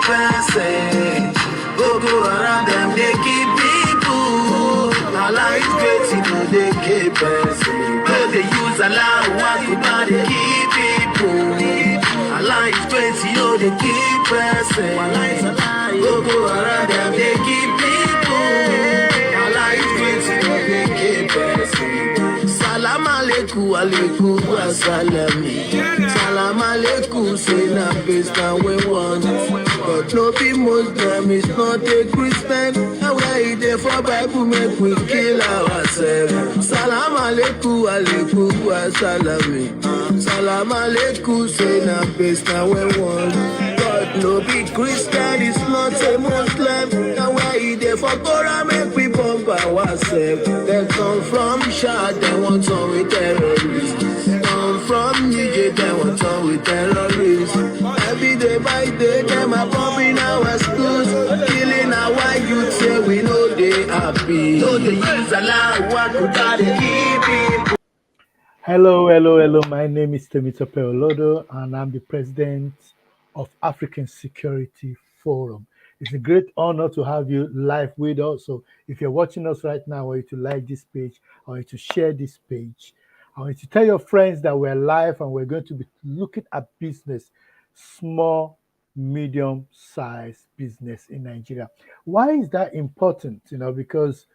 person. Go around them, they keep people. Allah is great, you know they keep person. Though they use Allah, what could not they keep people? Allah is great, you know they keep person. Go around them, they keep people. Allah is great, you know they keep person. Salam alaikum, alaikum wassalami. Salam alaikum, say na best and we want. But no be Muslim, it's not a Christian. And we're there for Bible, make we kill ourselves. Salam alaikum, alaikum wassalami. Salam alaikum, say na best and we want. But no be Christian, it's not a Muslim. And we're there for Quran, make we bump ourselves. They come from Shah, they want on with terrorists. Come from Niger, they want on with terrorists. Every day by day, them are bombing our schools, killing our youth, say we know they happy. So they use Allah, what could they keep people? Hello. My name is Temitope Olodo, and I'm the president of African Security Forum. It's a great honor to have you live with us. So if you're watching us right now, I want you to like this page, I want you to share this page. I want you to tell your friends that we're live and we're going to be looking at business, small, medium-sized business in Nigeria. Why is that important? Because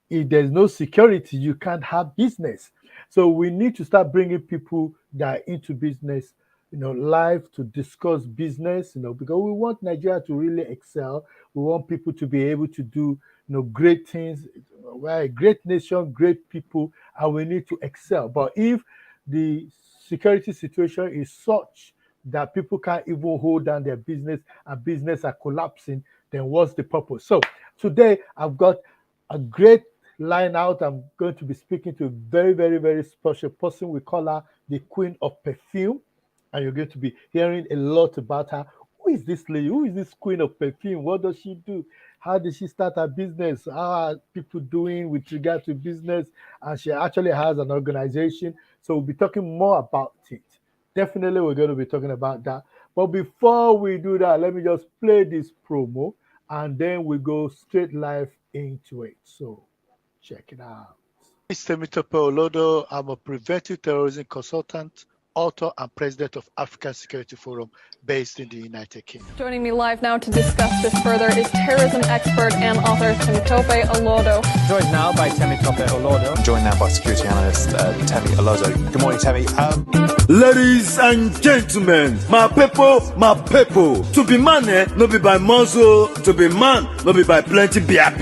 if there's no security, you can't have business. So we need to start bringing people that are into business, live to discuss business, because we want Nigeria to really excel. We want people to be able to do, great things. We're a great nation, great people, and we need to excel. But if the security situation is such that people can't even hold down their business and business are collapsing, then what's the purpose? So today I've got a great line out. I'm going to be speaking to a very, very, very special person. We call her the Queen of Perfume, and you're going to be hearing a lot about her. Who is this lady? Who is this Queen of Perfume? What does she do? How did she start her business? How are people doing with regard to business? And she actually has an organization. So we'll be talking more about it. Definitely, we're going to be talking about that. But before we do that, let me just play this promo, and then we go straight live into it. So check it out. Mr. Temitope Olodo. I'm a preventive terrorism consultant, author, and president of African Security Forum based in the United Kingdom. Joining me live now to discuss this further is terrorism expert and author Temitope Olodo. Joined now by Temitope Olodo. Joined now by security analyst Temi Olodo. Good morning, Temi. Ladies and gentlemen, my people, to be man, no be by muscle, to be man, no be by plenty bia.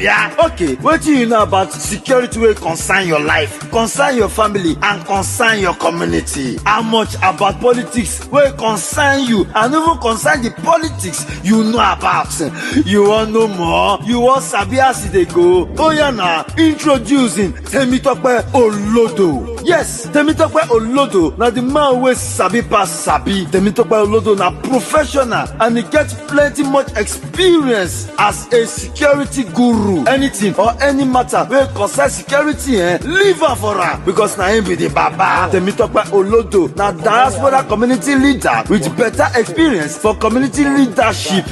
Okay, what do you know about security will concern your life, concern your family, and concern your community? How much about politics will concern you, and even concern the politics you know about? You want know more? You want sabi as they go? Oh yeah, now introducing Temitope Olodo. Yes, Temitope Olodo. Now the man wey sabi pass sabi. Temitope Olodo na professional and he get plenty much experience as a security guru. Anything or any matter wey concern security, leave her for her, because na him be the baba. Temitope Olodo na diaspora community leader with better experience for community leadership.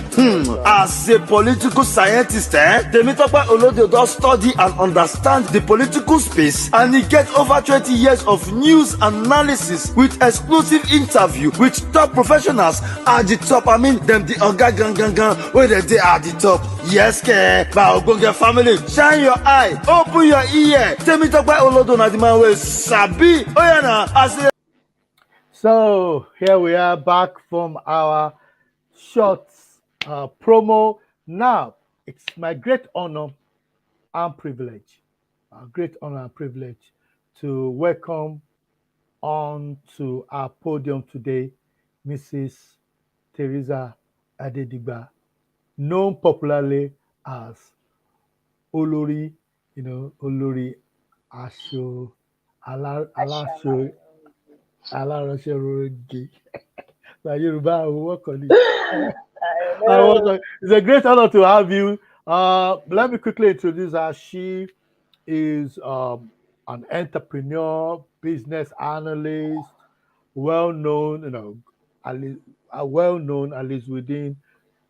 As a political scientist, Temitope Olodo don study and understand the political space, and he get over 20 years of news analysis with exclusive interview with top professionals at the top. I mean them the oga gang where they are at the top. Yes, ke by ogbonge family. Shine your eye, open your ear. Temitope Olodo na the man wey sabi. Oh yeah, na as So here we are back from our short promo. Now it's my great honor and privilege, to welcome on to our podium today, Mrs. Theresa Adedigba, known popularly as Olori, Olori Asho, Alasho, Alaroshe. It's a great honor to have you. Let me quickly introduce her. She is an entrepreneur, business well known, at least within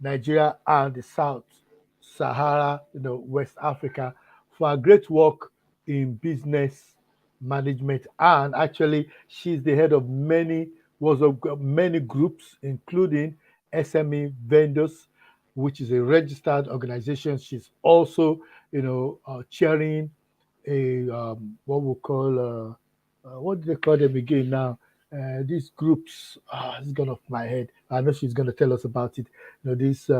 Nigeria and the South Sahara, West Africa, for her great work in business management. And actually, she's the head of many groups, including SME vendors, which is a registered organization. She's also, chairing a what we call what do they call them again now? These groups, it's gone off my head. I know she's going to tell us about it. This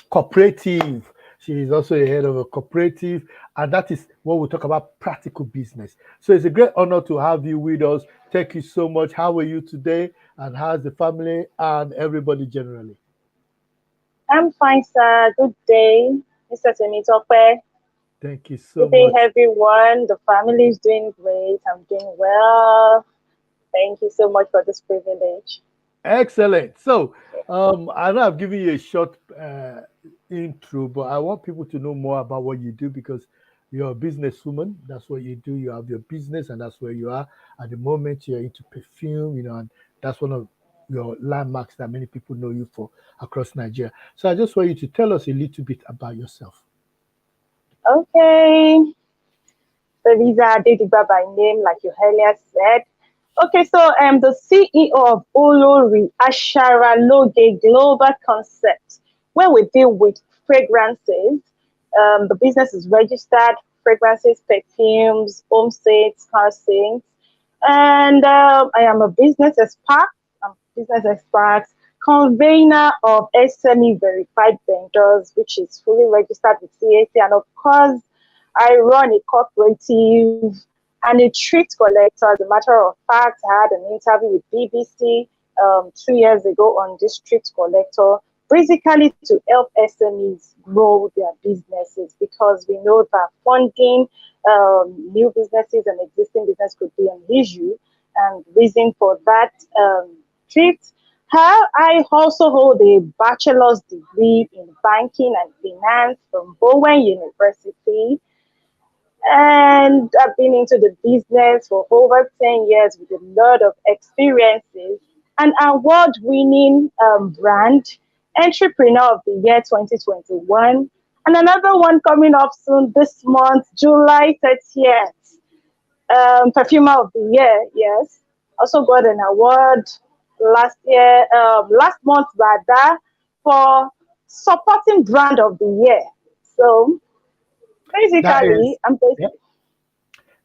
cooperative. She is also a head of a cooperative, and that is what we talk about practical business. So it's a great honor to have you with us. Thank you so much. How are you today? And how's the family and everybody generally? I'm fine, sir. Good day, Mr. Temitope. Thank you so Good day, much. everyone. The family is doing great. I'm doing well. Thank you so much for this privilege. Excellent. So, I know I've given you a short intro, but I want people to know more about what you do because you're a businesswoman. That's what you do. You have your business, and that's where you are at the moment. You're into perfume, and that's one of your landmarks that many people know you for across Nigeria. So, I just want you to tell us a little bit about yourself. Okay. Theresa Adedigba by name, like you earlier said. Okay, so I'm the CEO of Olori Loge Global Concept, where we deal with fragrances. The business is registered, fragrances, perfumes, home scents, car scents. And I am a business expert. I'm a business expert, convener of SME verified vendors, which is fully registered with CAC. And of course, I run a cooperative and a treat collector. As a matter of fact, I had an interview with BBC 2 years ago on this treat collector, basically to help SMEs grow their businesses because we know that funding new businesses and existing business could be an issue. And reason for that treat. I also hold a bachelor's degree in banking and finance from Bowen University. And I've been into the business for over 10 years with a lot of experiences. An award winning brand, Entrepreneur of the Year 2021, and another one coming up soon this month, July 30th, Perfumer of the Year. Yes. Also got an award last month rather, for supporting brand of the year. So That is, basically, I'm yeah. basically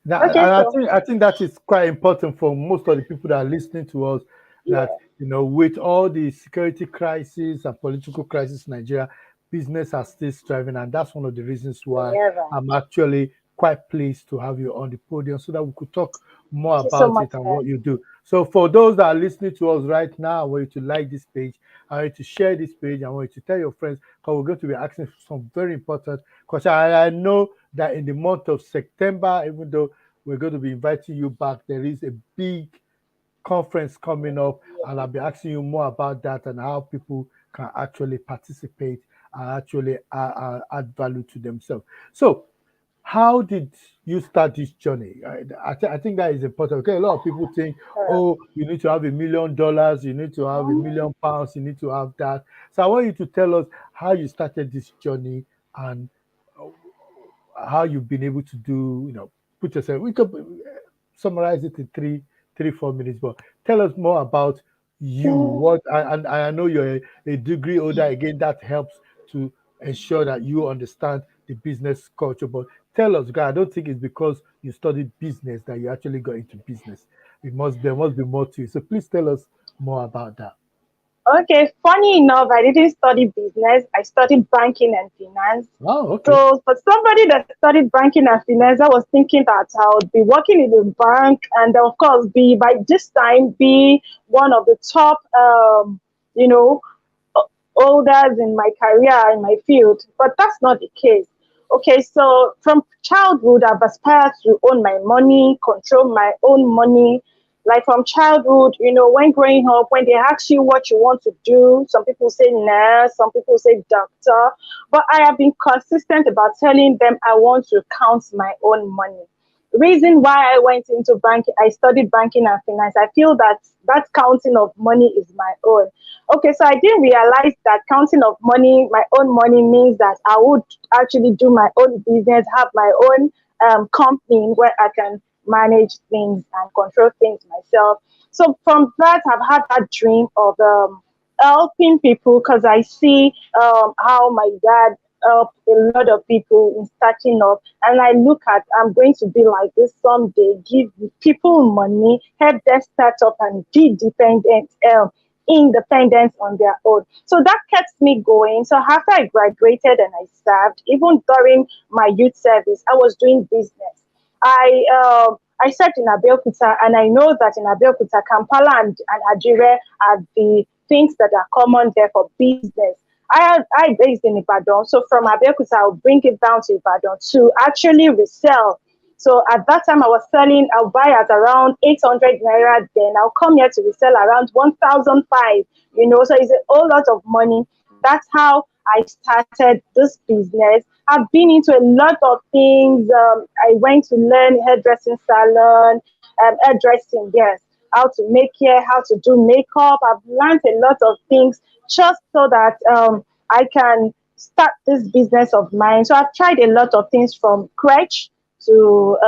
That, and okay. So I think that is quite important for most of the people that are listening to us. yeah, That with all the security crisis and political crisis in Nigeria, business are still striving, and that's one of the reasons why wherever. I'm actually quite pleased to have you on the podium so that we could talk more Thank you so about much, it and sir. what you do. So for those that are listening to us right now, I want you to like this page, I want you to share this page, I want you to tell your friends because we're going to be asking some very important questions. I know that in the month of September, even though we're going to be inviting you back, there is a big conference coming up, and I'll be asking you more about that and how people can actually participate and actually add value to themselves. So, how did you start this journey? I think that is important. Okay, a lot of people think, Alright. oh, you need to have $1 million, you need to have £1 million, you need to have that. So, I want you to tell us how you started this journey and how you've been able to do, put yourself. We could summarize it in 4 minutes, but tell us more about you. What and I know you're a degree holder. Again, that helps to ensure that you understand the business culture. But tell us, guys, I don't think it's because you studied business that you actually got into business. There must be more to it. So please tell us more about that. Okay, funny enough, I didn't study business. I studied banking and finance. Oh, okay. So for somebody that studied banking and finance, I was thinking that I would be working in a bank and of course be by this time be one of the top you know holders in my career in my field. But that's not the case. Okay, so from childhood I've aspired to own my money, control my own money. Like from childhood, when growing up, when they ask you what you want to do, some people say nurse, some people say doctor, but I have been consistent about telling them I want to count my own money. reason why I went into banking, I studied banking and finance. I feel that that counting of money is my own. Okay, so I didn't realize that counting of money, my own money, means that I would actually do my own business, have my own company where I can manage things and control things myself. So from that, I've had that dream of helping people, because I see how my dad helped a lot of people in starting up, and I look at, I'm going to be like this someday, give people money, help them start up and be independent on their own. So that kept me going. So after I graduated and I served, even during my youth service, I was doing business. I served in Abeokuta, and I know that in Abeokuta, Kampala and Ajire are the things that are common there for business. I based in Ibadan, so from Abeokuta, I'll bring it down to Ibadan to actually resell. So at that time, I was selling, I'll buy at around 800 naira, then I'll come here to resell around 1,005, so it's a whole lot of money. That's how I started this business. I've been into a lot of things. I went to learn hairdressing salon, hairdressing, yes, how to make hair, how to do makeup. I've learned a lot of things just so that I can start this business of mine. So I've tried a lot of things, from crèche to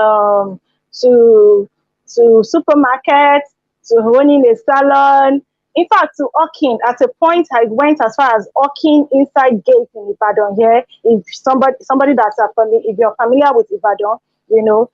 to supermarket, to owning a salon. In fact, to hawking. At a point, I went as far as hawking inside gate in Ibadan here. If somebody that's if you're familiar with Ibadan, you know.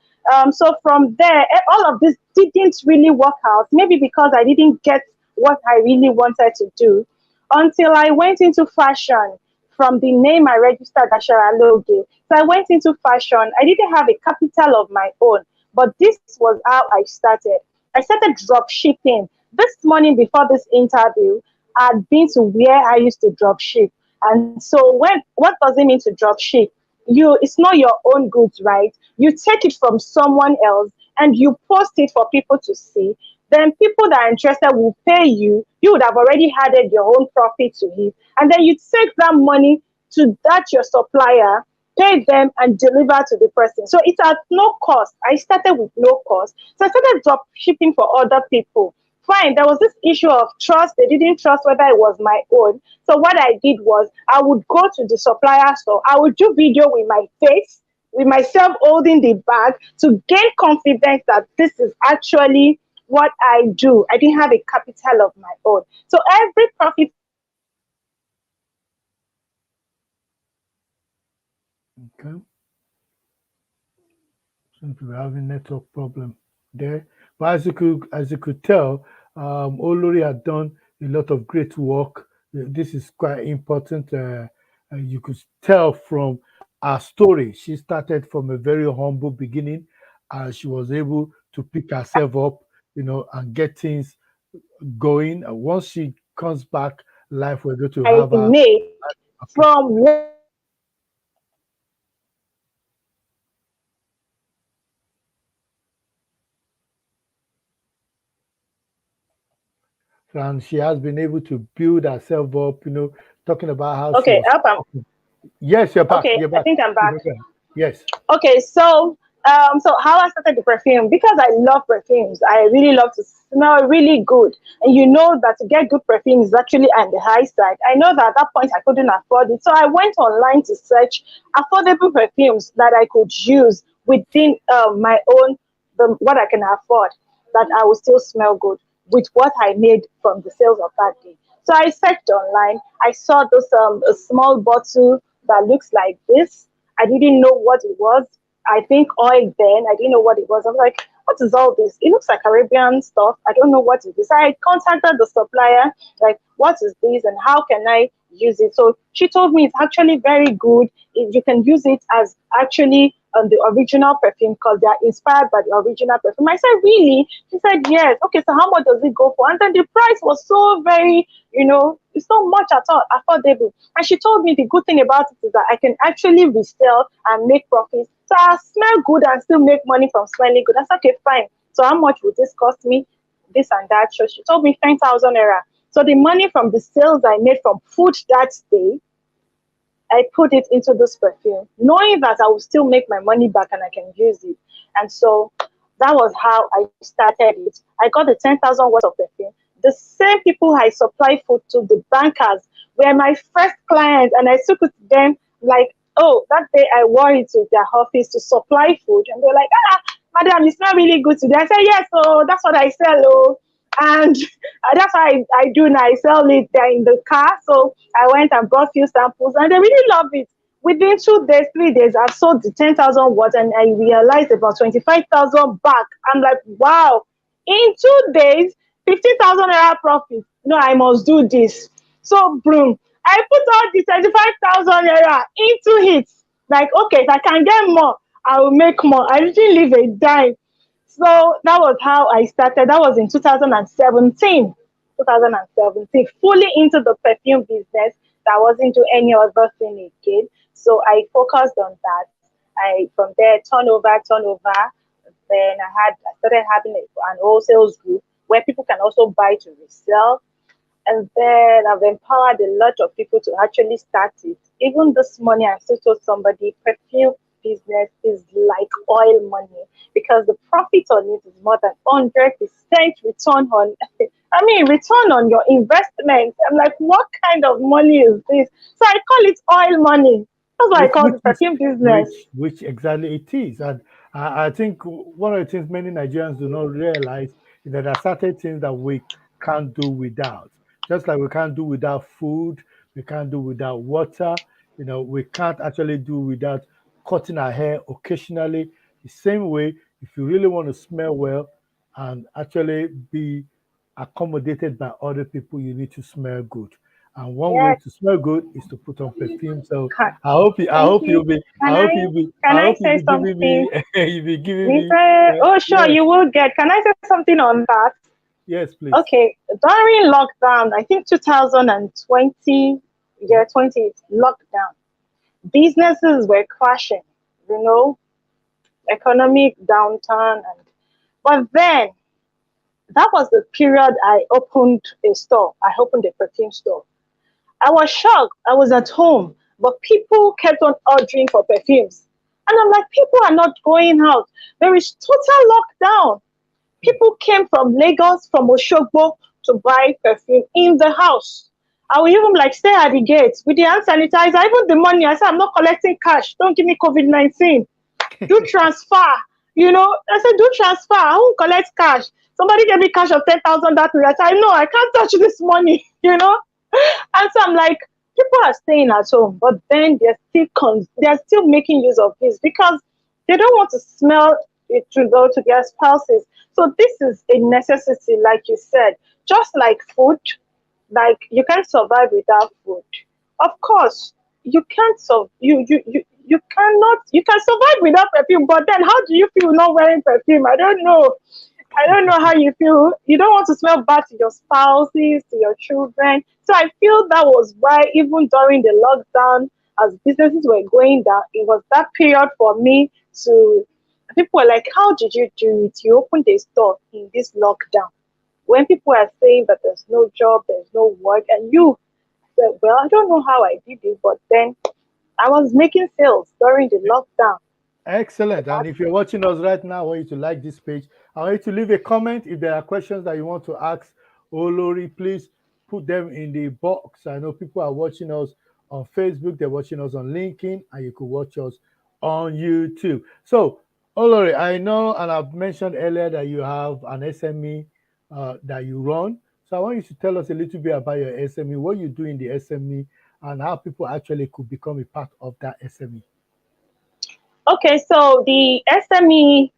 So from there, all of this didn't really work out. Maybe because I didn't get what I really wanted to do, until I went into fashion. From the name I registered, Ashara Loge. So I went into fashion. I didn't have a capital of my own, but this was how I started. I started drop shipping. This morning before this interview, I'd been to where I used to drop ship. And so what does it mean to drop ship? It's not your own goods, right? You take it from someone else and you post it for people to see. Then people that are interested will pay you. You would have already added your own profit to it. And then you take that money to that your supplier, pay them and deliver to the person. So it's at no cost. I started with no cost. So I started drop shipping for other people. Fine, there was this issue of trust. They didn't trust whether it was my own. So what I did was, I would go to the supplier store. I would do video with my face, with myself holding the bag, to gain confidence that this is actually what I do. I didn't have a capital of my own. So every profit. Okay. Seems to be having network problem there. But as you could tell, Olori had done a lot of great work. This is quite important. You could tell from her story. She started from a very humble beginning, and she was able to pick herself up, and get things going. And once she comes back, life we're going to I have her. made from And she has been able to build herself up, talking about how she okay, was. help. Yes, you're back. Okay, You're I back. think I'm back. Yes. Okay, so how I started the perfume, because I love perfumes. I really love to smell really good, and you know that to get good perfume is actually on the high side. I know that at that point I couldn't afford it, so I went online to search affordable perfumes that I could use within my own what I can afford, that I will still smell good with what I made from the sales of that day. So I searched online. I saw this a small bottle that looks like this. I didn't know what it was. I think oil then. I didn't know what it was. I was like, what is all this? It looks like Arabian stuff. I don't know what it is. I contacted the supplier, like, what is this and how can I use it? So she told me it's actually very good. You can use it as actually the original perfume, because they are inspired by the original perfume. I said, really? She said, yes. Okay, so how much does it go for? And then the price was so very, it's not much at all, affordable. And she told me the good thing about it is that I can actually resell and make profits. So I smell good and still make money from smelling good. That's okay, fine. So how much would this cost me? This and that. So she told me 10,000 naira. So the money from the sales I made from food that day, I put it into this perfume, knowing that I will still make my money back and I can use it. And so that was how I started it. I got the 10,000 worth of perfume. The same people I supply food to, the bankers, were my first clients, and I took it to them like, oh, that day I wore it to their office to supply food, and they're like, madam, it's not really good today. I said, yes, so that's what I sell, oh. And that's what I do now. I sell it there in the car. So I went and brought few samples, and they really love it. Within 2 days, 3 days, I've sold the 10,000 watts, and I realized about 25,000 back. I'm like, wow, in 2 days, 15,000 naira profit. No, I must do this. So, boom, I put all the 25,000 naira into it. Like, okay, if I can get more, I will make more. I didn't leave a dime. So that was how I started. That was in 2017. 2017, fully into the perfume business. That wasn't do any other thing again. So I focused on that. I from there turnover. Then I started having an wholesale group where people can also buy to resell. And then I've empowered a lot of people to actually start it. Even this morning, I still told somebody perfume business is like oil money because the profit on it is more than 100% return on, return on your investment. I'm like, what kind of money is this? So I call it oil money. That's what I call the perfume business. Which exactly it is. And I think one of the things many Nigerians do not realize is that there are certain things that we can't do without. Just like we can't do without food, we can't do without water, we can't actually do without cutting our hair occasionally. The same way, if you really want to smell well and actually be accommodated by other people, you need to smell good. And one way Yes. to smell good is to put on perfume. So Can- I hope you, I Thank hope you. you'll be, Can I hope I you'll be, can I I hope you'll say be giving something? me, you'll be giving me. Oh, sure, Yes, you will get. Can I say something on that? yes, please. Okay, during lockdown, I think 2020, year 20 lockdown, businesses were crashing, economic downturn. But then that was the period I opened a store. I opened a perfume store. I was shocked. I was at home, but people kept on ordering for perfumes. And I'm like, people are not going out. There is total lockdown. People came from Lagos, from Oshogbo to buy perfume in the house. I will even like stay at the gate with the hand sanitizer, even the money. I said, I'm not collecting cash. Don't give me COVID-19. Do transfer. I said, do transfer. I won't collect cash. Somebody gave me cash of 10,000 that period. I said, no, I can't touch this money, And so I'm like, people are staying at home, but then they're still making use of this because they don't want to smell it to go to their spouses. So this is a necessity, like you said, just like food. Like you can't survive without food. Of course, you can't you cannot you can survive without perfume, but then how do you feel not wearing perfume? I don't know. I don't know how you feel. You don't want to smell bad to your spouses, to your children. So I feel that was why even during the lockdown, as businesses were going down, it was that period for me to people were like, how did you do it? You opened a store in this lockdown. When people are saying that there's no job, there's no work, and you said, well, I don't know how I did it, but then I was making sales during the lockdown. Excellent. And if you're watching us right now, I want you to like this page. I want you to leave a comment. If there are questions that you want to ask Olori, please put them in the box. I know people are watching us on Facebook, they're watching us on LinkedIn, and you could watch us on YouTube. So, Olori, I know, and I've mentioned earlier that you have an SME that you run. So I want you to tell us a little bit about your SME, what you do in the SME, and how people actually could become a part of that SME. Okay, so the SME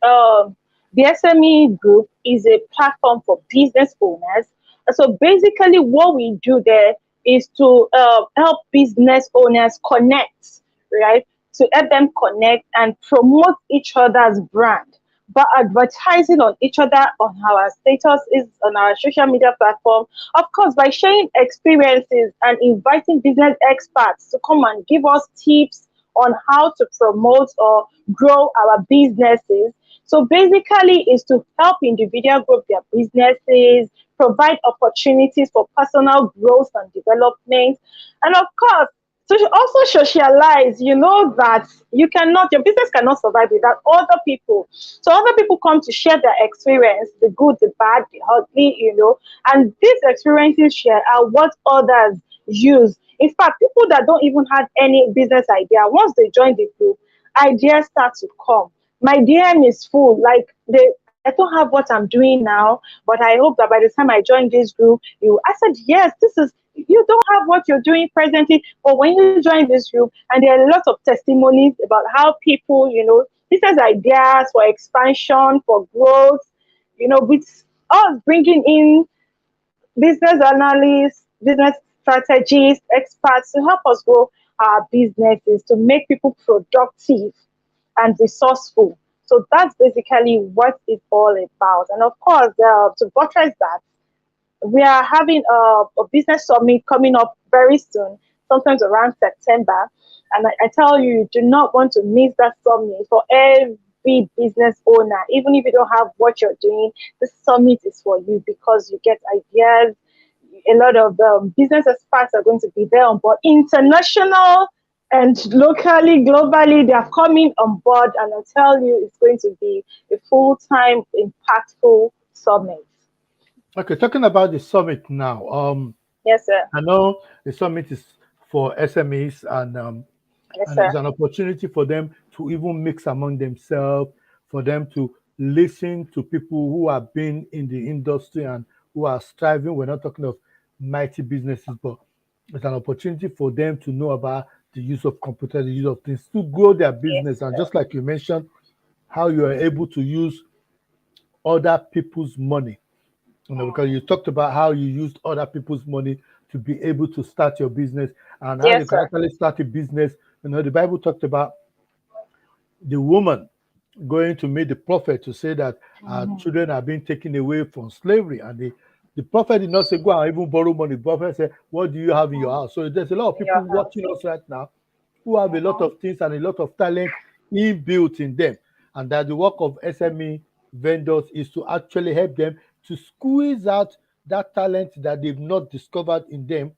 group is a platform for business owners. So basically, what we do there is to help business owners connect, right? To help them connect and promote each other's brand, but advertising on each other on our status is on our social media platform. Of course, by sharing experiences and inviting business experts to come and give us tips on how to promote or grow our businesses. So basically is to help individuals grow their businesses, provide opportunities for personal growth and development, and of course, to also socialize. You know that your business cannot survive without other people. So other people come to share their experience, the good, the bad, the ugly, and these experiences share are what others use. In fact, people that don't even have any business idea, once they join the group, ideas start to come. My DM is full. Like I don't have what I'm doing now, but I hope that by the time I join this group, I said, yes, you don't have what you're doing presently, but when you join this group, and there are a lot of testimonies about how people, business ideas for expansion, for growth, with us bringing in business analysts, business strategists, experts to help us grow our businesses, to make people productive and resourceful. So that's basically what it's all about. And of course, to buttress that, we are having a business summit coming up very soon, sometimes around September. And I tell you, you do not want to miss that summit. For every business owner, even if you don't have what you're doing, the summit is for you, because you get ideas. A lot of business experts are going to be there on board, international and locally, globally. They are coming on board, and I tell you, it's going to be a full-time, impactful summit. Okay, talking about the summit now. Yes, sir. I know the summit is for SMEs, and Yes, and it's sir. an opportunity for them to even mix among themselves, for them to listen to people who have been in the industry and who are striving. We're not talking of mighty businesses, but it's an opportunity for them to know about the use of computer, the use of things to grow their Yes, business. And sir. just like you mentioned, how you are able to use other people's money. Because you talked about how you used other people's money to be able to start your business and how you Yes, can sir. actually start a business. The Bible talked about the woman going to meet the prophet to say that our children are being taken away from slavery. And the prophet did not say, go and even borrow money. The prophet said, what do you have in your house? So there's a lot of In your people house. watching us right now who have a lot of things and a lot of talent inbuilt in them. And that the work of SME vendors is to actually help them to squeeze out that talent that they've not discovered in them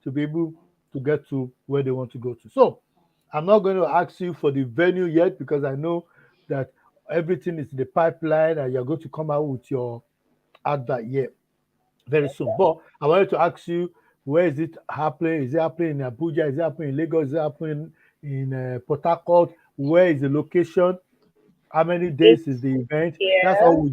to be able to get to where they want to go to. So I'm not going to ask you for the venue yet, because I know that everything is in the pipeline and you're going to come out with your advert yet very soon. But I wanted to ask you, where is it happening? Is it happening in Abuja? Is it happening in Lagos? Is it happening in Port Harcourt? Where is the location? How many days is It's the event? That's all yeah. we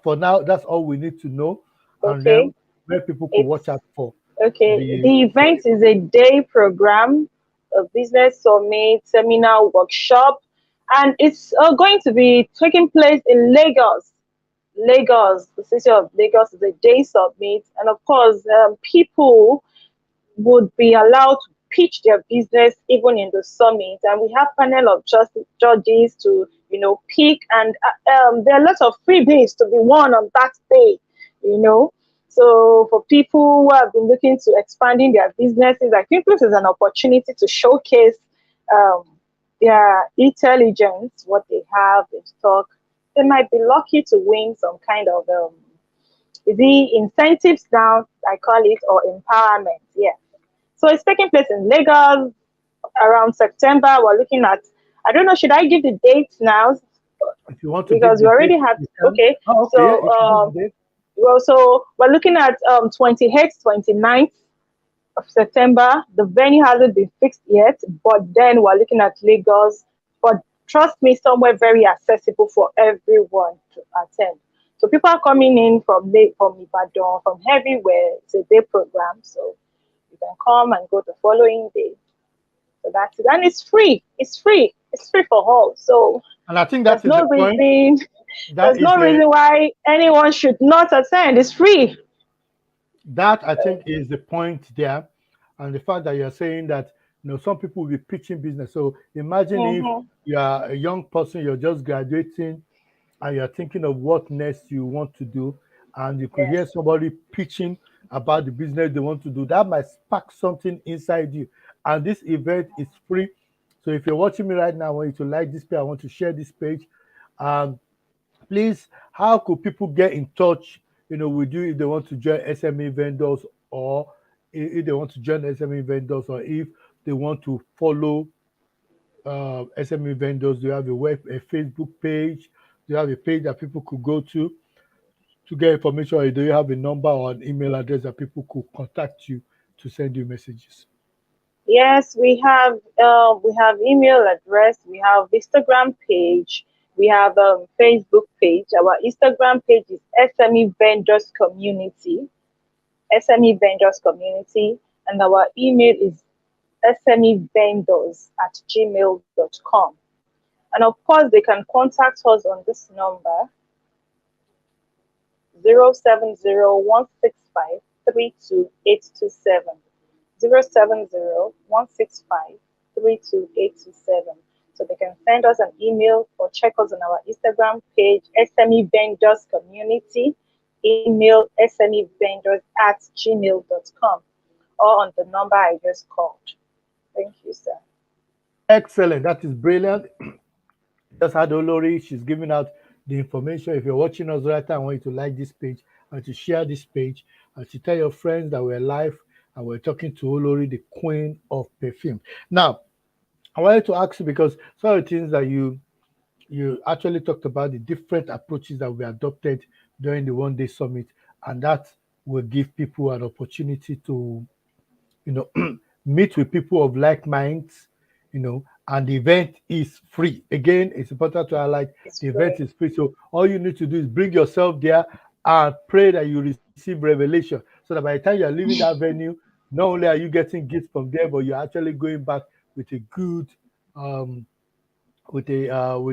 for now. That's all we need to know, and Okay. then where people could watch It's out for okay. the The for event it. is a day program, a business summit, seminar, workshop, and it's going to be taking place in Lagos. Lagos, the city of Lagos, is a day summit, and of course, people would be allowed to pitch their business even in the summit. And we have panel of judges to, pick. And there are lots of freebies to be won on that day, you know. So for people who have been looking to expanding their businesses, I think this is an opportunity to showcase um, their intelligence, what they have in stock. They might be lucky to win some kind of the incentives now, I call it, or empowerment. Yeah. So it's taking place in Lagos around September. We're looking at, I don't know, should I give the dates now? If you want to give Because we the date, already have, you can. okay. Oh, okay, yeah, So, you can give the date. so we're looking at 28th, 29th of September. The venue hasn't been fixed yet, but then we're looking at Lagos. But trust me, somewhere very accessible for everyone to attend. So people are coming in from Ibadan, from everywhere. It's a day program, so you can come and go the following day. So that's it. And it's free. It's free. It's free for all. So And I think there's that is the no point. reason That there's is no a reason why anyone should not attend. It's free. That I think is the point there, and the fact that you're saying that some people will be pitching business. So imagine if Mm-hmm. you are a young person, you're just graduating, and you're thinking of what next you want to do, and you could hear Yes. somebody pitching about the business they want to do. That might spark something inside you. And this event is free. So if you're watching me right now, I want you to like this page. I want to share this page. Um, Please, how could people get in touch, with you if they want to join SME vendors, or if they want to join SME vendors, or if they want to follow SME vendors, do you have a Facebook page? Do you have a page that people could go to get information, or do you have a number or an email address that people could contact you to send you messages? Yes, we have email address, we have Instagram page, we have Facebook page. Our Instagram page is SME Vendors Community, SME Vendors Community, and our email is smevendors@gmail.com. And of course, they can contact us on this number 070-165-32827. 070-165-32827. So they can send us an email or check us on our Instagram page, SME Vendors Community, email smevendors@gmail.com, or on the number I just called. Thank you, sir. Excellent. That is brilliant. Just had Olori. She's giving out the information. If you're watching us right now, I want you to like this page and to share this page and to tell your friends that we're live and we're talking to Olori, the Queen of Perfume. Now, I wanted to ask you, because some of the things that you actually talked about, the different approaches that we adopted during the one-day summit, and that will give people an opportunity to, meet with people of like minds, and the event is free. Again, it's important to highlight the event is free. So all you need to do is bring yourself there and pray that you receive revelation, so that by the time you're leaving that venue, not only are you getting gifts from there, but you're actually going back with a good with a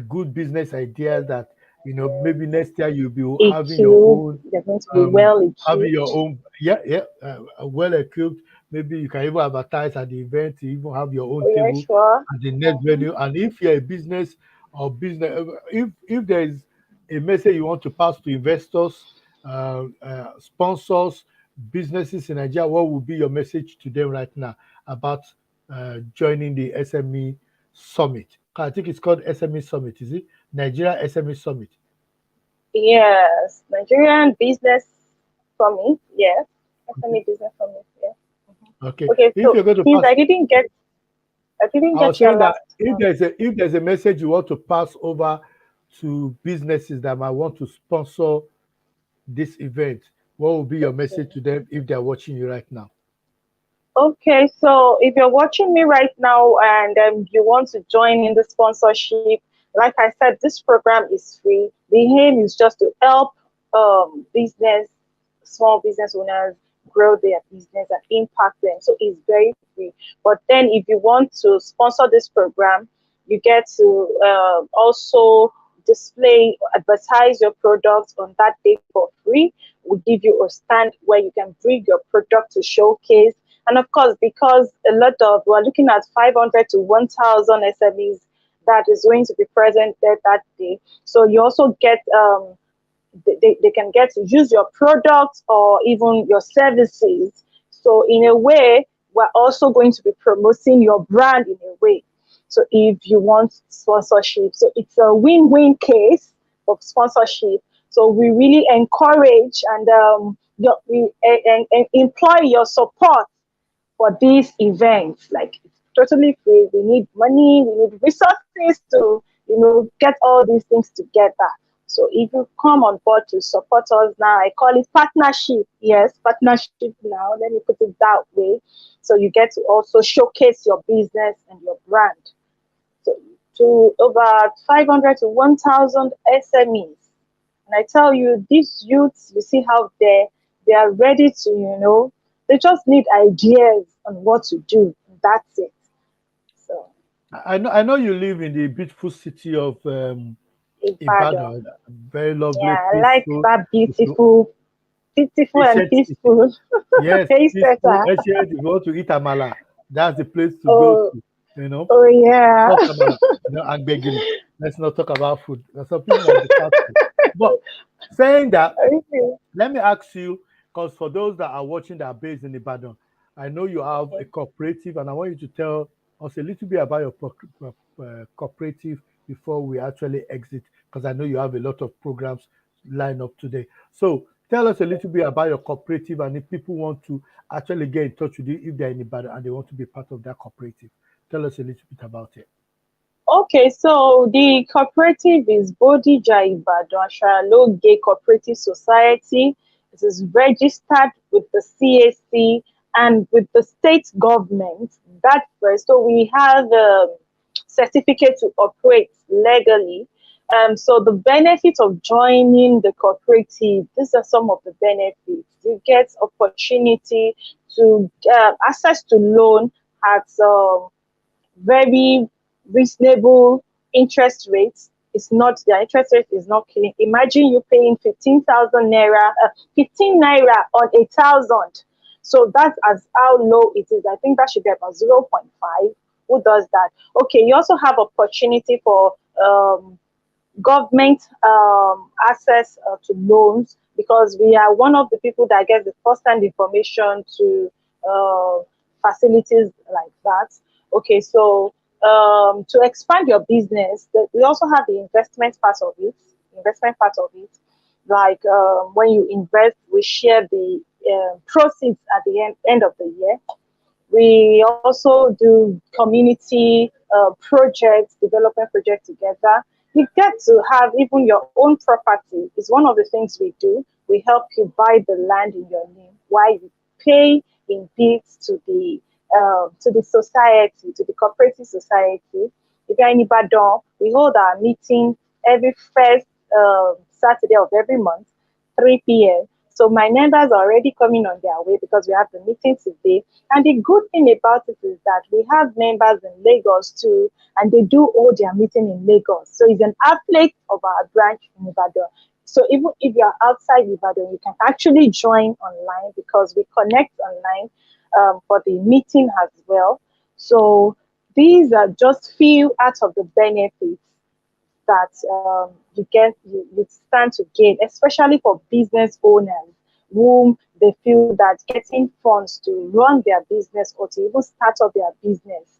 good business idea that maybe next year you'll be having your own They're going to be well having equipped. your own well equipped. Maybe you can even advertise at the event, you even have your own Oh, yeah, table sure. at the next venue. And if you're a business or business, if there is a message you want to pass to investors, sponsors, businesses in Nigeria, what would be your message to them right now about joining the SME Summit? I think it's called SME Summit, is it? Nigeria SME Summit. Yes, Nigerian Business Summit. Yes, SME Business Summit. Yeah. Okay. Okay, If so you're going to please, pass, I didn't I was get your saying that last one. if there's a message you want to pass over to businesses that might want to sponsor this event, what will be your message to them if they're watching you right now? Okay, so if you're watching me right now and you want to join in the sponsorship, like I said, this program is free. The aim is just to help small business owners grow their business and impact them. So it's very free. But then if you want to sponsor this program, you get to also advertise your products on that day for free. We'll give you a stand where you can bring your product to showcase. And of course, because we're looking at 500 to 1,000 SMEs that is going to be present there that day. So you also get, they can get to use your products or even your services. So in a way, we're also going to be promoting your brand in a way. So if you want sponsorship, so it's a win-win case of sponsorship. So we really encourage and employ your support for these events. Like, it's totally free. We need money, we need resources to, get all these things together. So if you come on board to support us now, I call it partnership. Yes, partnership now. Let me put it that way. So you get to also showcase your business and your brand. So to over 500 to 1,000 SMEs. And I tell you, these youths, you see how they are ready to, they just need ideas on what to do. That's it. So I know you live in the beautiful city of Ibadan. Ibadan. Very lovely, Yeah, I like peaceful. that beautiful and Ancient city. peaceful Yes, face peaceful, setter. ancient. If you want to eat amala, that's the place to go Oh, to. You know, oh yeah. Hot amala, and begiri. Let's not talk about food. There's some people might be fasting. But saying that, Okay. let me ask you, because for those that are watching that are based in Ibadan, I know you have a cooperative, and I want you to tell us a little bit about your cooperative before we actually exit, because I know you have a lot of programs lined up today. So Tell us a little bit about your cooperative and if people want to actually get in touch with you if they're in Ibadan and they want to be part of that cooperative. Tell us a little bit about it. Okay, so the cooperative is Bodija Ibadan Asharaloge Cooperative Society. It is registered with the CAC and with the state government. That first, so we have a certificate to operate legally. So the benefit of joining the cooperative, these are some of the benefits. You get opportunity to access to loan at very reasonable interest rates. It's not, the interest rate is not killing. Imagine you paying 15,000 naira, 15 naira on 1,000. So that's as how low it is. I think that should be about 0.5. Who does that? Okay, you also have opportunity for government access to loans, because we are one of the people that gets the first-hand information to uh, facilities like that. Okay, so to expand your business, we also have the investment part of it. Investment part of it, like when you invest, we share the proceeds at the end of the year. We also do community projects, development projects together. You get to have even your own property. It's one of the things we do. We help you buy the land in your name while you pay in deeds to the society, to the cooperative society. If you're in Ibadan, we hold our meeting every first Saturday of every month, 3 p.m. So my members are already coming on their way because we have the meeting today. And the good thing about it is that we have members in Lagos too, and they do all their meeting in Lagos. So it's an outlet of our branch in Ibadan. So even if you're outside Ibadan, you can actually join online because we connect online for the meeting as well. So these are just few out of the benefits that you stand to gain, especially for business owners whom they feel that getting funds to run their business or to even start up their business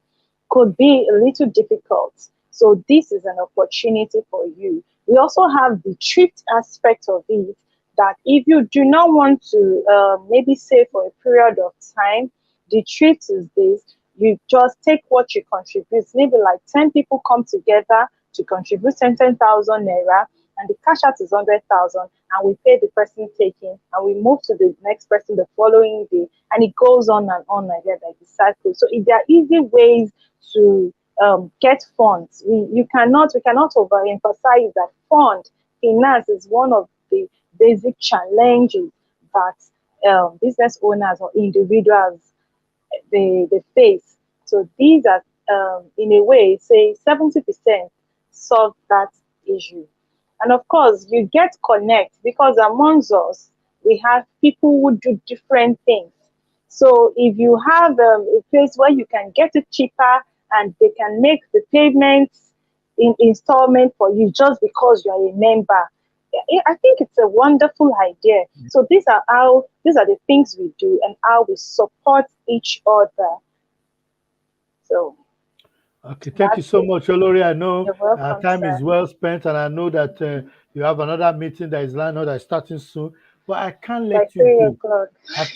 could be a little difficult. So this is an opportunity for you. We also have the thrift aspect of it, that if you do not want to maybe save for a period of time, the thrift is this: you just take what you contribute. Maybe like 10 people come together to contribute 10,000 naira, and the cash out is 100,000, and we pay the person taking, and we move to the next person the following day, and it goes on and on like that, like the cycle. So if there are easy ways to get funds, we cannot overemphasize that finance is one of the basic challenges that business owners or individuals they face. So these are, in a way, say 70% solve that issue. And of course, you get connect, because amongst us, we have people who do different things. So if you have a place where you can get it cheaper and they can make the payments in installment for you just because you are a member, I think it's a wonderful idea. So these are the things we do and how we support each other. So Okay, thank you so much, Olori. I know you're welcome, time sir. is well spent, and I know that you have another meeting that is lined up that is starting soon. But I can't By let you 3 go. o'clock.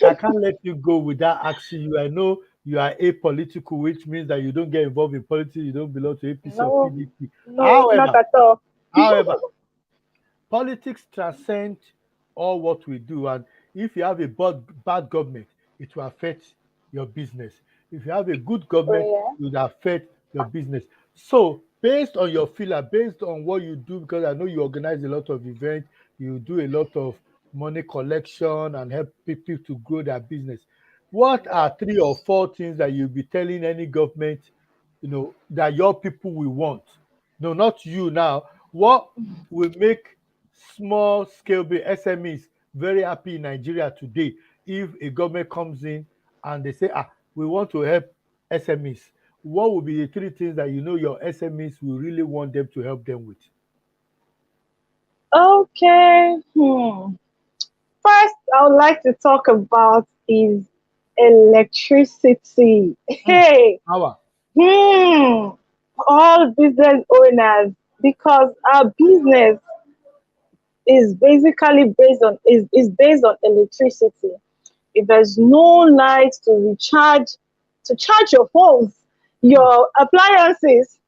I can't let you go without asking you. I know you are apolitical, which means that you don't get involved in politics. You don't belong to APC or No, PDP. no, not However, at all. however, politics transcend all what we do, and if you have a bad government, it will affect your business. If you have a good Oh government, yeah. it will affect your business. So based on your feeler, based on what you do, because I know you organize a lot of events, you do a lot of money collection and help people to grow their business. What are 3 or 4 things that you'll be telling any government, that your people will want? No, not you now. What will make small scale SMEs very happy in Nigeria today if a government comes in and they say, we want to help SMEs? What will be the 3 things that your SMEs will really want them to help them with? Okay. First, I would like to talk about is electricity. Hey. Power. All business owners, because our business is basically based on electricity. If there's no light to charge your phones, your appliances,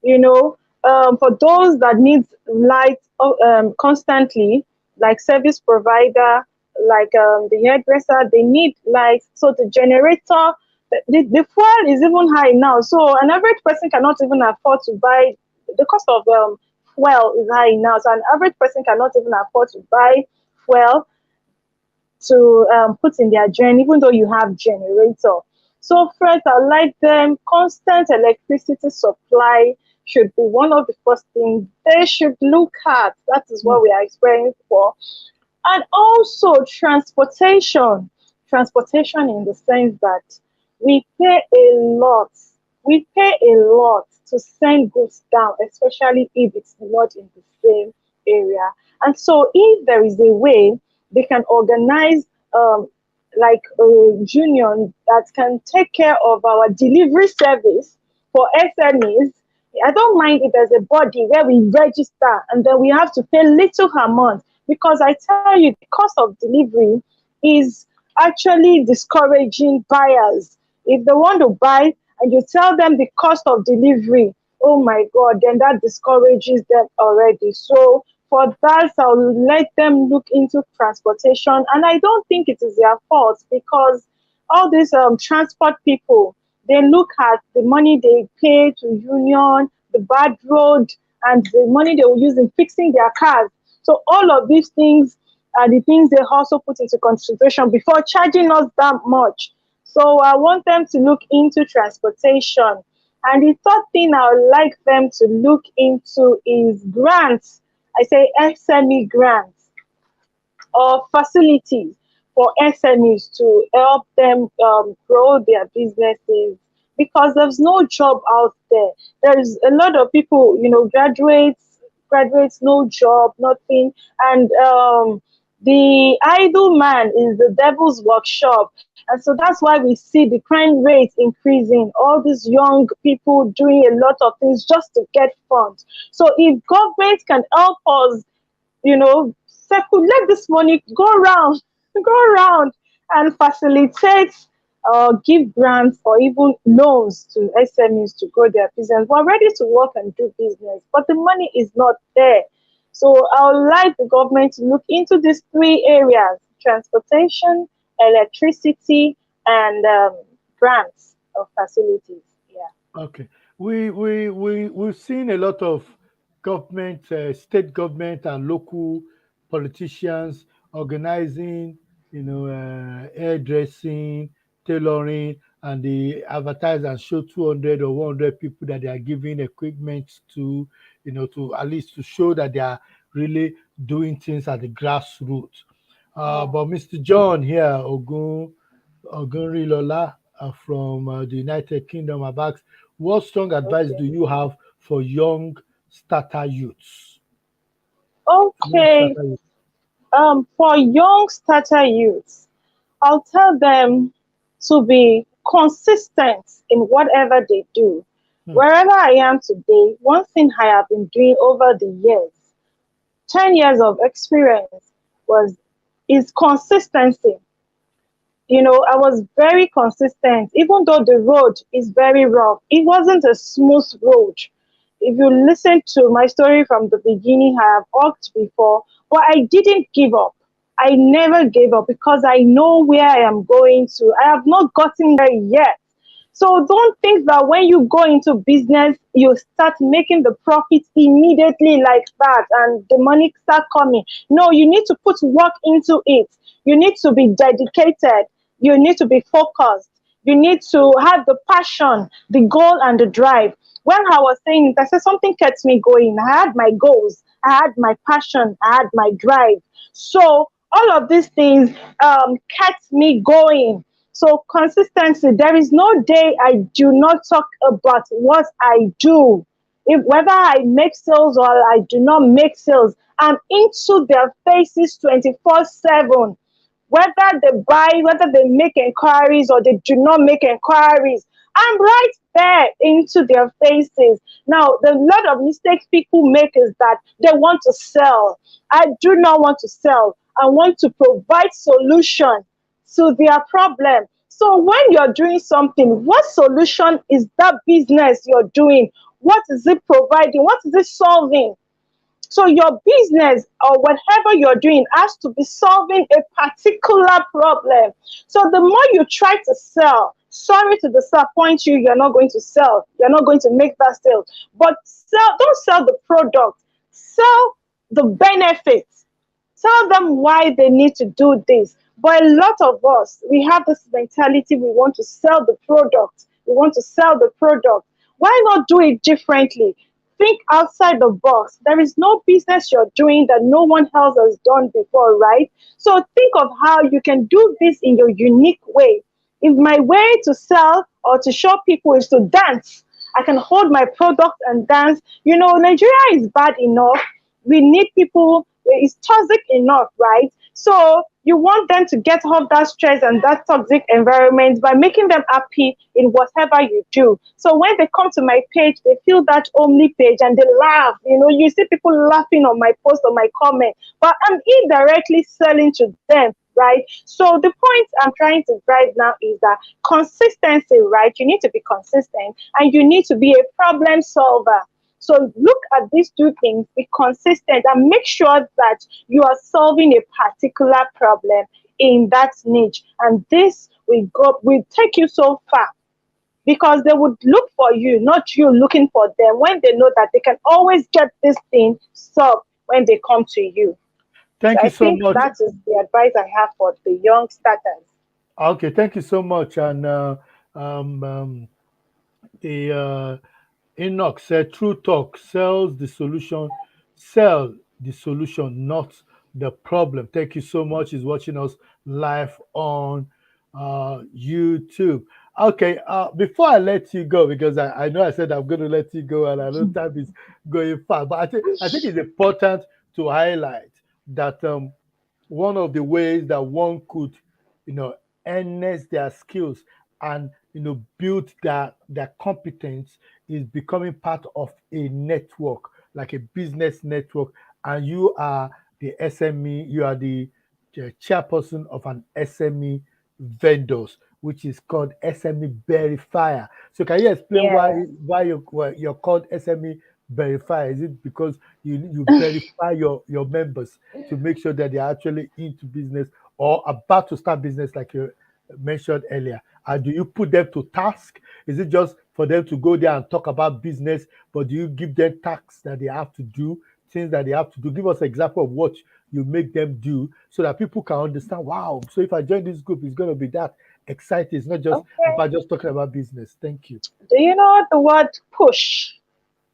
you know, for those that need light constantly, like service provider, like the hairdresser, they need light. So the generator, the fuel is even high now. So an average person cannot even afford to buy. The cost of fuel is high now. So an average person cannot even afford to buy fuel to put in their gen, even though you have generator. So first, I like them. Constant electricity supply should be one of the first things they should look at. That is what we are experiencing for. And also transportation in the sense that we pay a lot. We pay a lot to send goods down, especially if it's not in the same area. And so if there is a way they can organize like a union that can take care of our delivery service for SMEs. I don't mind if there's a body where we register and then we have to pay little amount, because I tell you, the cost of delivery is actually discouraging buyers. If they want to buy and you tell them the cost of delivery, oh my God, then that discourages them already. So for that, I'll let them look into transportation. And I don't think it is their fault, because all these transport people, they look at the money they pay to union, the bad road, and the money they will use in fixing their cars. So all of these things are the things they also put into consideration before charging us that much. So I want them to look into transportation. And the third thing I would like them to look into is grants. I say SME grants or facilities for SMEs to help them grow their businesses, because there's no job out there. There's a lot of people, graduates, no job, nothing. And the idle man is the devil's workshop. And so that's why we see the crime rate increasing. All these young people doing a lot of things just to get funds. So if government can help us, let this money go around, go around and facilitate or give grants or even loans to SMEs to grow their business. We're ready to work and do business, but the money is not there. So I would like the government to look into these three areas: transportation, electricity, and grants or facilities. Yeah. Okay. We've seen a lot of government, state government and local politicians organizing, hairdressing, tailoring, and they advertise and show 200 or 100 people that they are giving equipment to, to at least to show that they are really doing things at the grassroots. But Mr. John here, Ogunrilola, from the United Kingdom, have asked, what strong advice do you have for young starter youths? Young Okay. starter youths. For young starter youths, I'll tell them to be consistent in whatever they do. Wherever I am today, one thing I have been doing over the years, 10 years of experience, is consistency. I was very consistent, even though the road is very rough. It wasn't a smooth road. If you listen to my story from the beginning, I have walked before, but I didn't give up. I never gave up because I know where I am going to. I have not gotten there yet. So don't think that when you go into business, you start making the profits immediately like that and the money start coming. No, you need to put work into it. You need to be dedicated. You need to be focused. You need to have the passion, the goal, and the drive. When I was saying it, I said something kept me going. I had my goals. I had my passion. I had my drive. So all of these things kept me going. So consistency, there is no day I do not talk about what I do. Whether I make sales or I do not make sales, I'm into their faces 24/7. Whether they buy, whether they make inquiries or they do not make inquiries, I'm right there into their faces. Now, the lot of mistakes people make is that they want to sell. I do not want to sell. I want to provide solution to their problem. So when you're doing something, what solution is that business you're doing? What is it providing? What is it solving? So your business or whatever you're doing has to be solving a particular problem. So the more you try to sell, sorry to disappoint you, you're not going to sell. You're not going to make that sale. But don't sell the product. Sell the benefits. Tell them why they need to do this. But a lot of us, we have this mentality, we want to sell the product. We want to sell the product. Why not do it differently? Think outside the box. There is no business you're doing that no one else has done before, right? So think of how you can do this in your unique way. If my way to sell or to show people is to dance, I can hold my product and dance. You know, Nigeria is bad enough. We need people, it's toxic enough, right? So you want them to get off that stress and that toxic environment by making them happy in whatever you do. So when they come to my page, they feel that homely page and they laugh. You know, you see people laughing on my post or my comment, but I'm indirectly selling to them, right? So the point I'm trying to drive now is that consistency, right? You need to be consistent and you need to be a problem solver. So look at these two things, be consistent and make sure that you are solving a particular problem in that niche. And this will take you so far because they would look for you, not you looking for them, when they know that they can always get this thing solved when they come to you. Thank you so much. That is the advice I have for the young starters. Okay, thank you so much. And Enoch said, "True talk sells the solution. Sell the solution, not the problem." Thank you so much. He's watching us live on YouTube. Okay, before I let you go, because I know I said I'm going to let you go, and I know time is going fast, but I think it's important to highlight that one of the ways that one could, enhance their skills and build their competence is becoming part of a network, like a business network, and you are the SME, you are the chairperson of an SME vendors, which is called SME verifier. So can you explain why you're called SME verifier? Is it because you verify your members to make sure that they're actually into business or about to start business, like you mentioned earlier? And do you put them to task? Is it just for them to go there and talk about business, but do you give them tasks that they have to do, things that they have to do? Give us an example of what you make them do so that people can understand, wow, so if I join this group, it's going to be that exciting. It's not just about just talking about business. Thank you. Do you know the word push?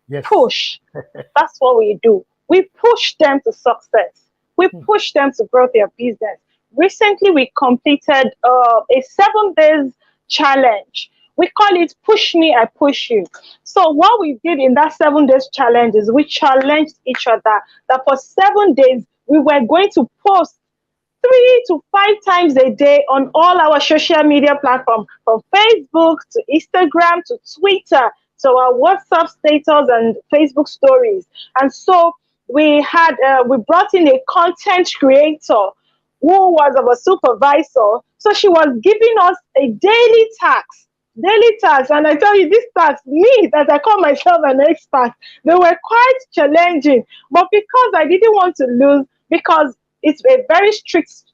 Yes. Push. That's what we do. We push them to success. We push them to grow their business. Recently, we completed a 7 days challenge. We call it Push Me, I Push You. So what we did in that 7 days challenge is we challenged each other that for 7 days, we were going to post 3 to 5 times a day on all our social media platforms, from Facebook to Instagram to Twitter to our WhatsApp status and Facebook stories. And so we brought in a content creator who was our supervisor. So she was giving us a daily task. And I tell you, this task, me, that I call myself an expert, they were quite challenging. But because I didn't want to lose, because it's a very strict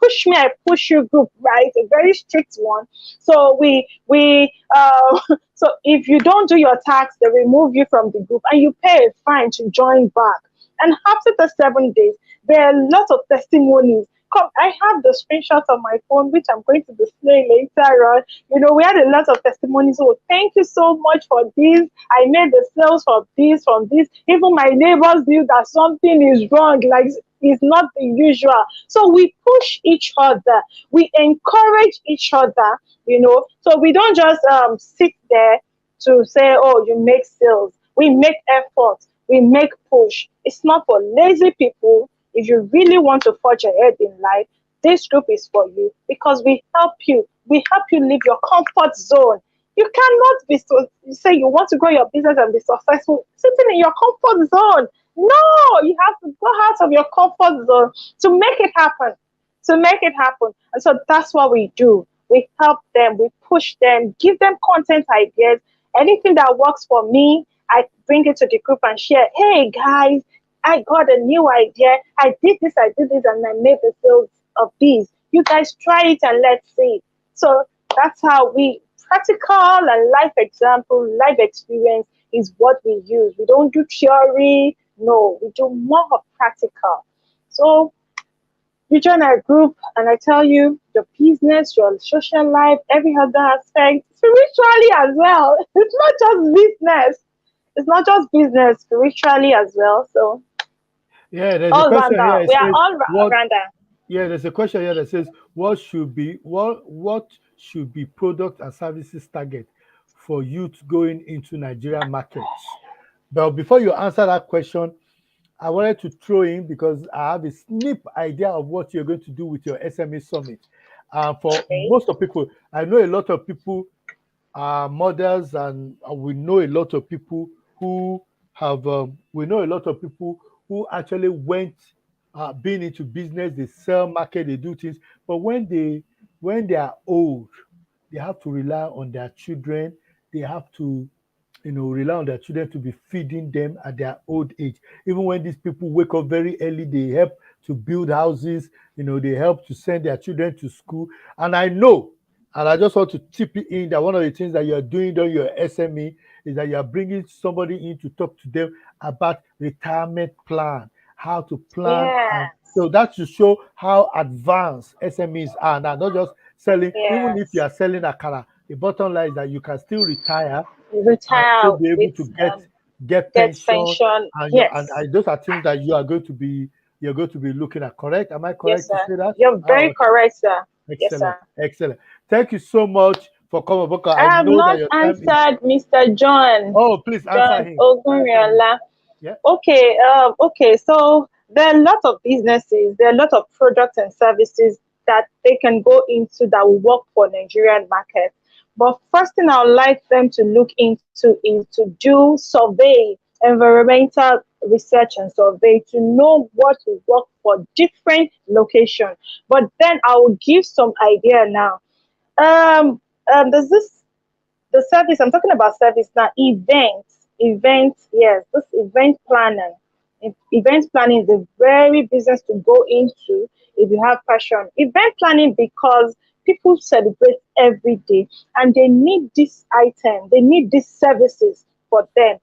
push me, I push you group, right? A very strict one. So so if you don't do your task, they remove you from the group and you pay a fine to join back. And after the 7 days, there are a lot of testimonies. I have the screenshots on my phone, which I'm going to display later on. We had a lot of testimonies. Oh, thank you so much for this. I made the sales from this. Even my neighbors knew that something is wrong, like it's not the usual. So we push each other. We encourage each other, So we don't just sit there to say, oh, you make sales. We make effort. We make push. It's not for lazy people. If you really want to forge ahead in life, this group is for you because we help you. We help you leave your comfort zone You cannot be so you say you want to grow your business and be successful sitting in your comfort zone. No, you have to go out of your comfort zone to make it happen. To make it happen. And so that's what we do. We help them, we push them, give them content ideas. Anything that works for me, I bring it to the group and share. Hey guys, I got a new idea. I did this, and I made the sales of these. You guys try it and let's see. So that's how we practical and life example, life experience is what we use. We don't do theory. No, we do more of practical. So you join our group and I tell you your business, your social life, every other aspect, spiritually as well. It's not just business. It's not just business, spiritually as well. So Yeah, there's a all question here. rounder. It We are says, all what? rounder. Yeah, there's a question here that says, what should be product and services target for youth going into Nigerian markets? But before you answer that question, I wanted to throw in because I have a snip idea of what you're going to do with your SME summit. For Okay. most of people, I know a lot of people are mothers, and we know a lot of people who we know a lot of people who actually went been into business. They sell, market, they do things, but when they are old, they have to rely on their children. They have to rely on their children to be feeding them at their old age. Even when these people wake up very early, they help to build houses, they help to send their children to school. And I know, and I just want to tip it in that one of the things that you're doing on your SME is that you're bringing somebody in to talk to them about retirement plan, how to plan. And Yes. so that to show how advanced SMEs are now, not just selling, even if you Yes. are selling akara, the bottom line is that you can still retire and still Retire be able with to get get pension, pension. Yes. and those are things that you're going to be looking at. Correct? Am I Yes, correct to sir. say that? You're very Oh, correct, sir. Yes, excellent, sir. excellent. Thank you so much for coming, Boko. I I have know that not your time is. answered Mr. John. Oh, please answer John him. Answer him. Ogunriola. Yeah. Okay. So there are a lot of businesses, there are a lot of products and services that they can go into that will work for Nigerian market. But first thing I would like them to look into is to do survey, environmental research and survey to know what will work for different locations. But then I will give some idea now. Um, there's this the service I'm talking about service now, events, yes, this event planning. Event planning is a very business to go into if you have passion. Event planning because people celebrate every day and they need this item, they need these services for them.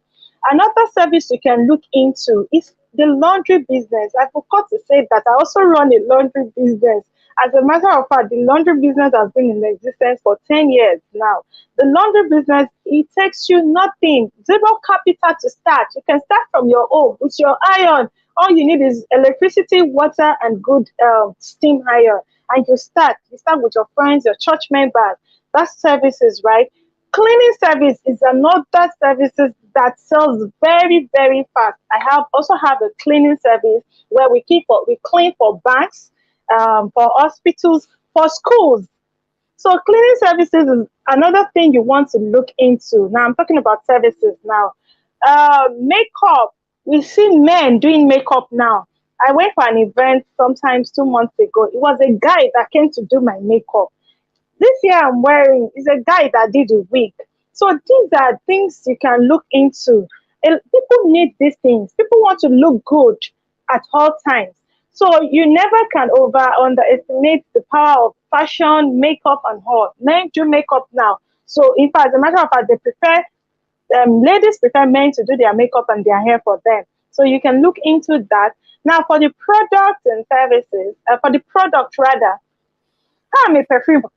Another service you can look into is the laundry business. I forgot to say that I also run a laundry business. As a matter of fact, the laundry business has been in existence for 10 years now. The laundry business, it takes you nothing, zero capital to start. You can start from your home with your iron. All you need is electricity, water, and good steam iron. And you start with your friends, your church members. That's services, right? Cleaning service is another services that sells very, very fast. Also have a cleaning service where we clean for banks, for hospitals, for schools. So cleaning services is another thing you want to look into. Now I'm talking about services now. Makeup. We see men doing makeup now. I went for an event sometimes 2 months ago. It was a guy that came to do my makeup. This year I'm wearing is a guy that did a wig. So these are things you can look into. People need these things. People want to look good at all times. So you never can underestimate the power of fashion, makeup, and all. Men do makeup now. So in fact, as a matter of fact, they prefer ladies prefer men to do their makeup and their hair for them. So you can look into that. Now for the products and services, for the product rather, I'm a perfumer.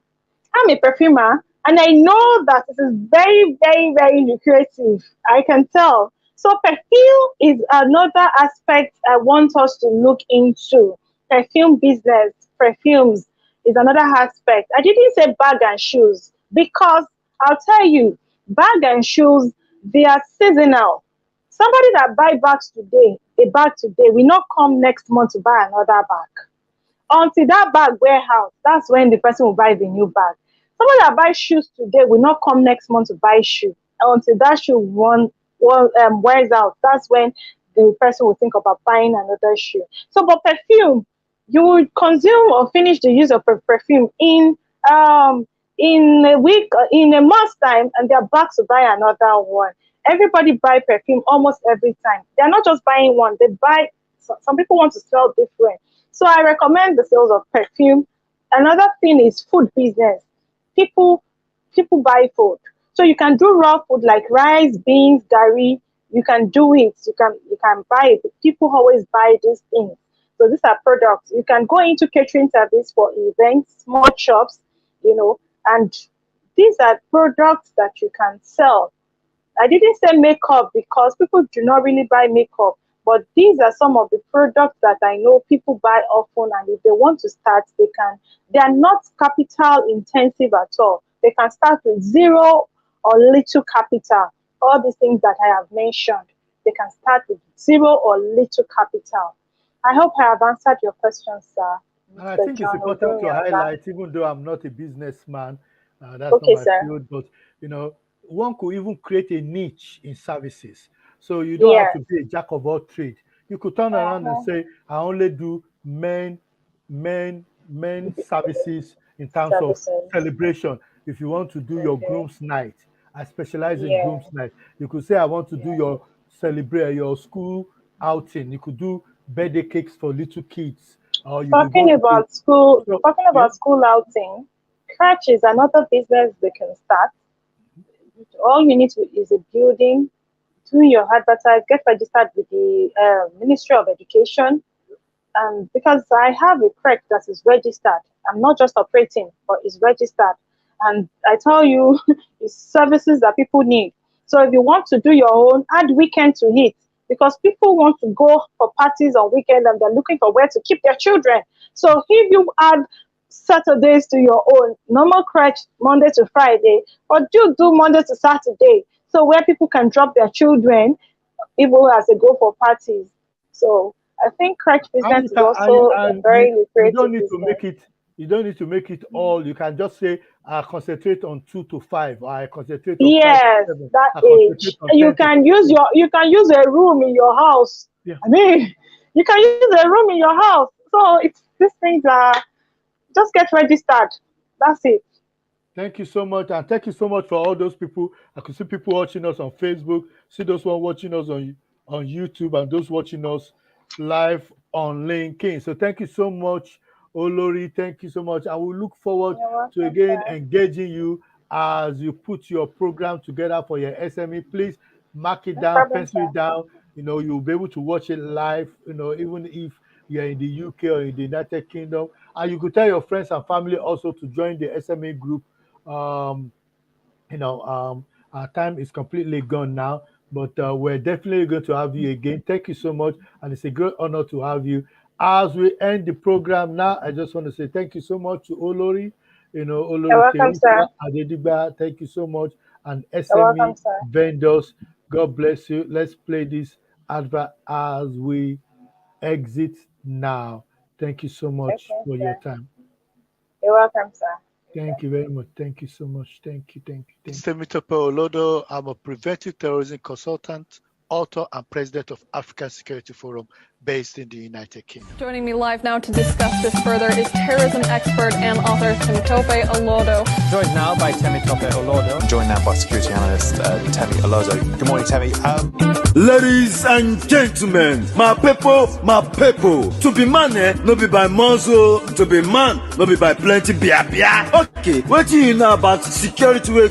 I'm a perfumer and I know that it is very, very, very lucrative. I can tell. So perfume is another aspect I want us to look into. Perfume business, perfumes is another aspect. I didn't say bag and shoes because I'll tell you, bag and shoes, they are seasonal. Somebody that buy bags today, a bag today, will not come next month to buy another bag until that bag wear out. That's when the person will buy the new bag. Someone that buys shoes today will not come next month to buy shoe until that shoe wears out. That's when the person will think about buying another shoe. So, but perfume, you would consume or finish the use of perfume in a week, in a month's time, and they're back to buy another one. Everybody buy perfume almost every time. They're not just buying one; they buy. Some people want to smell different, so I recommend the sales of perfume. Another thing is food business. People buy food, so you can do raw food like rice, beans, gari. You can do it. You can buy it. People always buy these things. So these are products. You can go into catering service for events, small shops, and these are products that you can sell. I didn't say makeup because people do not really buy makeup, but these are some of the products that I know people buy often, and if they want to start, they can. They are not capital intensive at all. They can start with zero or little capital. All these things that I have mentioned, they can start with zero or little capital. I hope I have answered your question, sir. And I Mr. think it's John important to Odunyanga. highlight, even though I'm not a businessman, that's Okay, not my sir. field, but one could even create a niche in services. So you don't have Yes. to be a jack of all trades. You could turn around and Uh-huh. say, I only do men services in terms of Services. celebration. If you want to do your Okay. groom's night, I specialize in Yeah. groom's night. You could say, I want to do Yeah. your celebrate your school outing. You could do birthday cakes for little kids. Or you could Talking go about to school, so, talking yeah. about school outing, crèche is another business they can start. All you need is a building, do your advertise, get registered with the Ministry of Education. And because I have a crèche that is registered, I'm not just operating, but it's registered. And I tell you, it's services that people need. So if you want to do your own, add weekend to it, because people want to go for parties on weekend and they're looking for where to keep their children. So if you add Saturdays to your own, normal crèche Monday to Friday, or do Monday to Saturday, so where people can drop their children even as they go for parties. So I think crèche business is also a very You lucrative don't need to business. make it. You don't need to make it all. You can just say, I concentrate on 2 to 5, or I concentrate on 5 to Yes, 7. that I age. concentrate on You 10 to can use 15. a room in your house. Yeah. I mean, you can use a room in your house. So these things are just get registered. That's it. Thank you so much, and thank you so much for all those people. I could see people watching us on Facebook, see those one watching us on YouTube, and those watching us live on LinkedIn. So thank you so much, Olori. Thank you so much. I will look forward You're welcome, to again sir. engaging you as you put your program together for your SME. Please mark it No down, problem, pencil sir. it down. You'll be able to watch it live. Even if you're in the UK or in the United Kingdom, and you could tell your friends and family also to join the SME group. Our time is completely gone now, but we're definitely going to have you again. Thank you so much, and it's a great honor to have you. As we end the program now, I just want to say thank you so much to Olori, You're Olori welcome, sir. Theresa Adedigba. Thank you so much, and You're SME welcome, sir. vendors. God bless you. Let's play this advert as we exit now. Thank you so much Okay, for your sir. time. You're welcome, sir. Thank you very much. Thank you so much. Thank you. Temitope Olodo. I'm a preventive terrorism consultant, author, and president of African Security Forum based in the United Kingdom. Joining me live now to discuss this further is terrorism expert and author Temitope Olodo. Joined now by Temitope Olodo. Joined now by security analyst Temi Olozo. Good morning, Temi. Ladies and gentlemen, my people, to be man, no be by muscle, to be man, no be by plenty bia. Okay, what do you know about security way